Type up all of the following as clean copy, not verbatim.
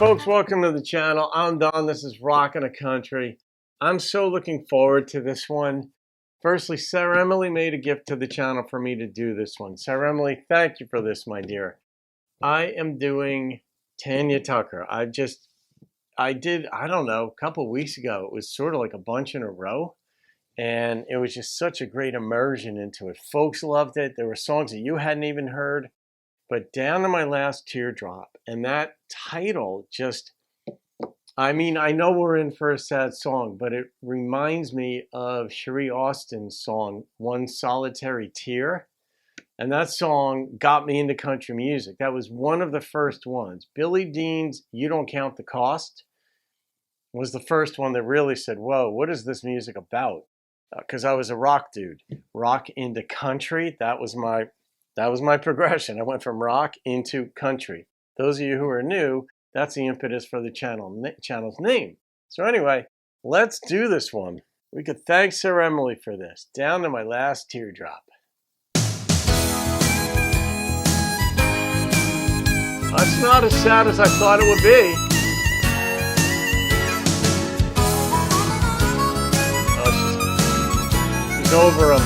folks, welcome to the channel. I'm Don, this is Rockin' a Country. I'm so looking forward to this one. Firstly, Saremile made a gift to the channel for me to do this one. Saremile, thank you for this, my dear. I am doing Tanya Tucker. I did, I don't know, a couple weeks ago. It was sort of like a bunch in a row. And it was just such a great immersion into it. Folks loved it. There were songs that you hadn't even heard. But down to my last Teardrop. And that title just, I mean, I know we're in for a sad song, but it reminds me of Cherie Austin's song, One Solitary Tear. And that song got me into country music. That was one of the first ones. Billy Dean's You Don't Count the Cost was the first one that really said, whoa, what is this music about? Because I was a rock dude. Rock into country, that was my progression. I went from rock into country. Those of you who are new, that's the impetus for the channel's name. So anyway, let's do this one. We could thank Saremile for this. Down to my last Teardrop. It's not as sad as I thought it would be. Oh, she's over him.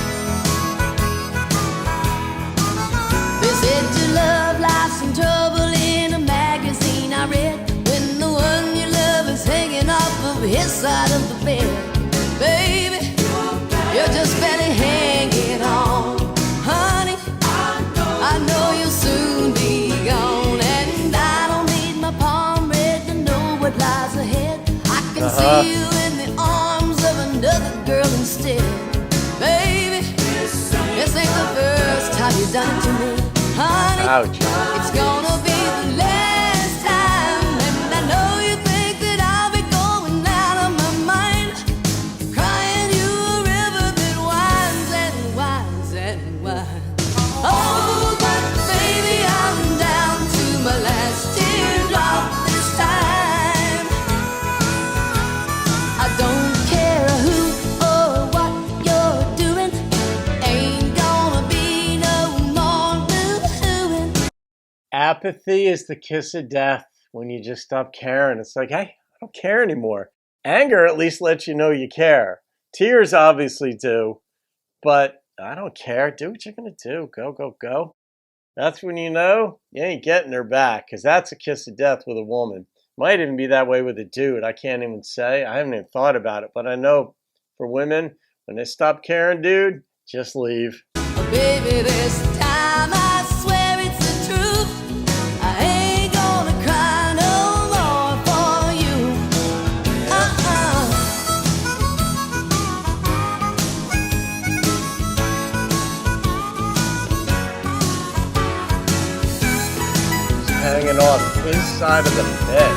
They said your love life's in trouble in a magazine I read, when the one you love is hanging off of his side of the bed. Baby, you're just barely hanging on. Honey, I know you'll soon be gone, and I don't need my palm read to know what lies ahead. I can see you in the arms of another girl instead. Baby, this ain't the first time you've done it to me. Honey, ouch. It's gonna be the last time, and I know you think that I'll be going out of my mind, crying you a river that winds and winds and winds. Oh, but baby, I'm down to my last teardrop this time. I don't care who or what you're doing, ain't gonna be no more boo-hooing. Apathy is the kiss of death when you just stop caring. It's like, hey, I don't care anymore. Anger at least lets you know you care. Tears obviously do, but I don't care. Do what you're going to do. Go, go, go. That's when you know you ain't getting her back, because that's a kiss of death with a woman. Might even be that way with a dude. I can't even say. I haven't even thought about it, but I know for women, when they stop caring, dude, just leave. Oh, baby, this time I swear it's the truth. I ain't gonna cry no more for you. Hanging off his side of the bed.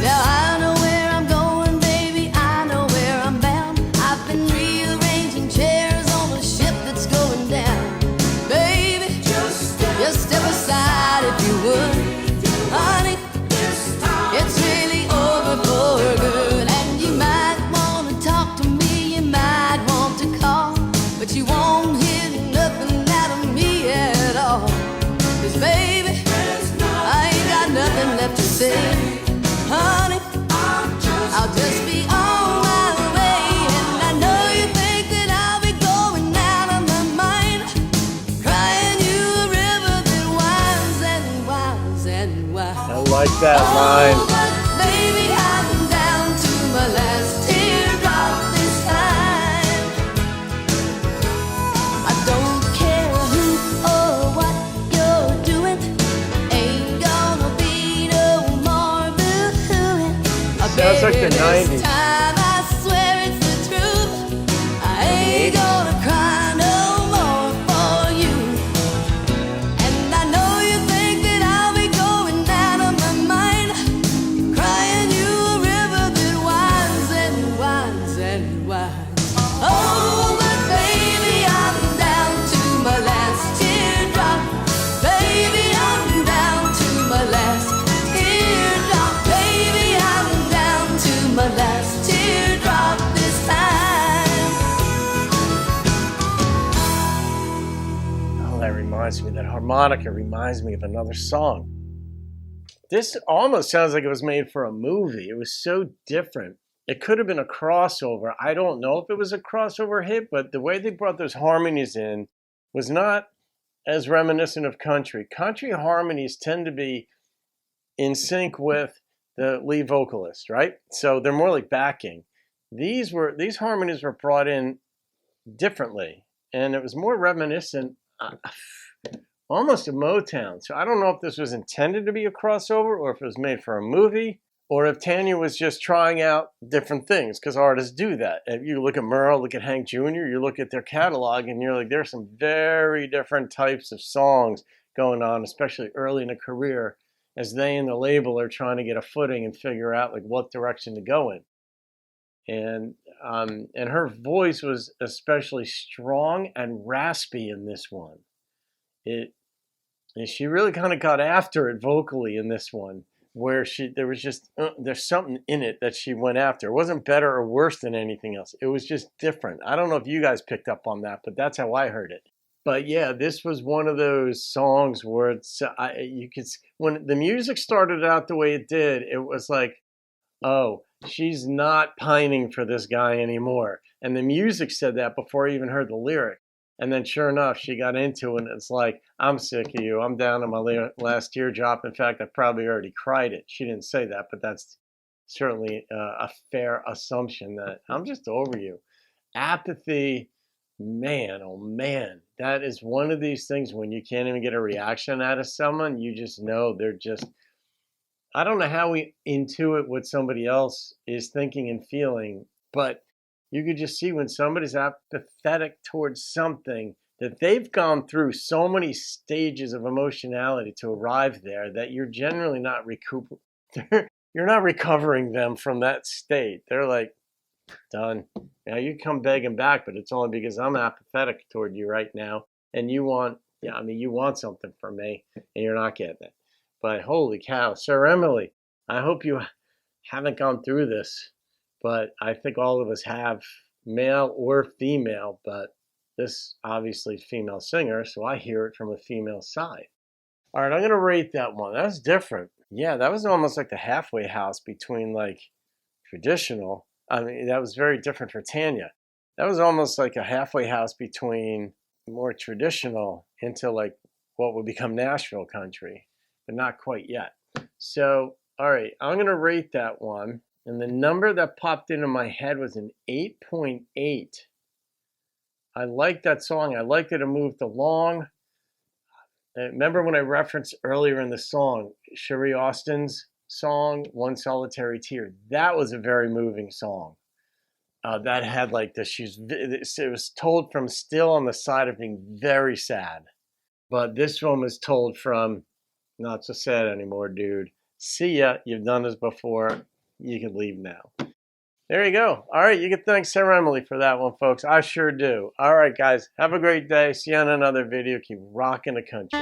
Now I know where I'm going, baby, I know where I'm bound. I've been rearranging chairs on a ship that's going down. Baby, just step aside if you would. Honey, it's really over for good. And you might want to talk to me, you might want to call, but you won't hear nothing out of me at all. 'Cause baby, I ain't got nothing left to say. Honey, I'll just be on my way, and I know you think that I'll be going out of my mind, crying you a river that winds and winds and winds. I like that line. Oh, but baby, I'm down to my last teardrop this time. I don't care who or what you're doing, ain't gonna be no more boo-hooing. Sounds like the 90s. This time I swear it's the truth. I ain't gonna cry no more for you. And I know you think that I'll be going out of my mind, crying you a river that winds and winds and winds. Oh, but baby, I'm down to my last teardrop. Baby, I'm down to my last teardrop. Baby, I'm down to my last reminds me, that harmonica reminds me of another song. This almost sounds like it was made for a movie. It was so different. It could have been a crossover. I don't know if it was a crossover hit, but the way they brought those harmonies in was not as reminiscent of country. Country harmonies tend to be in sync with the lead vocalist, right? So they're more like backing. These harmonies were brought in differently, and it was more reminiscent, almost of Motown. So I don't know if this was intended to be a crossover, or if it was made for a movie, or if Tanya was just trying out different things, because artists do that. If you look at Merle, look at Hank Jr., you look at their catalog, and you're like, there's some very different types of songs going on, especially early in a career, as they and the label are trying to get a footing and figure out like what direction to go in. And her voice was especially strong and raspy in this one. She really kind of got after it vocally in this one, where there's something in it that she went after. It wasn't better or worse than anything else. It was just different. I don't know if you guys picked up on that, but that's how I heard it. But yeah, this was one of those songs where when the music started out the way it did, it was like, oh, she's not pining for this guy anymore. And the music said that before I even heard the lyric. And then sure enough, she got into it, and it's like, I'm sick of you. I'm down to my last teardrop. In fact, I probably already cried it. She didn't say that, but that's certainly a fair assumption, that I'm just over you. Apathy, man, oh man. That is one of these things when you can't even get a reaction out of someone. You just know they're just, I don't know how we intuit what somebody else is thinking and feeling, but you could just see when somebody's apathetic towards something, that they've gone through so many stages of emotionality to arrive there that you're generally not you're not recovering them from that state. They're like, done. Now you come begging back, but it's only because I'm apathetic toward you right now, and you want something from me, and you're not getting it. But holy cow, Saremile, I hope you haven't gone through this. But I think all of us have, male or female, but this obviously female singer, so I hear it from a female side. All right, I'm going to rate that one. That's different. Yeah, that was almost like the halfway house between like traditional. I mean, that was very different for Tanya. That was almost like a halfway house between more traditional into like what would become Nashville country, but not quite yet. So, all right, I'm going to rate that one. And the number that popped into my head was an 8.8. I liked that song. I liked that it moved along. Remember when I referenced earlier in the song, Sherry Austin's song, One Solitary Tear? That was a very moving song. That had like it was told from still on the side of being very sad. But this one was told from, not so sad anymore, dude. See ya, you've done this before. You can leave now. There you go. All right, you can thank Saremile for that one, folks. I sure do. All right, guys, have a great day. See you on another video. Keep rocking the country.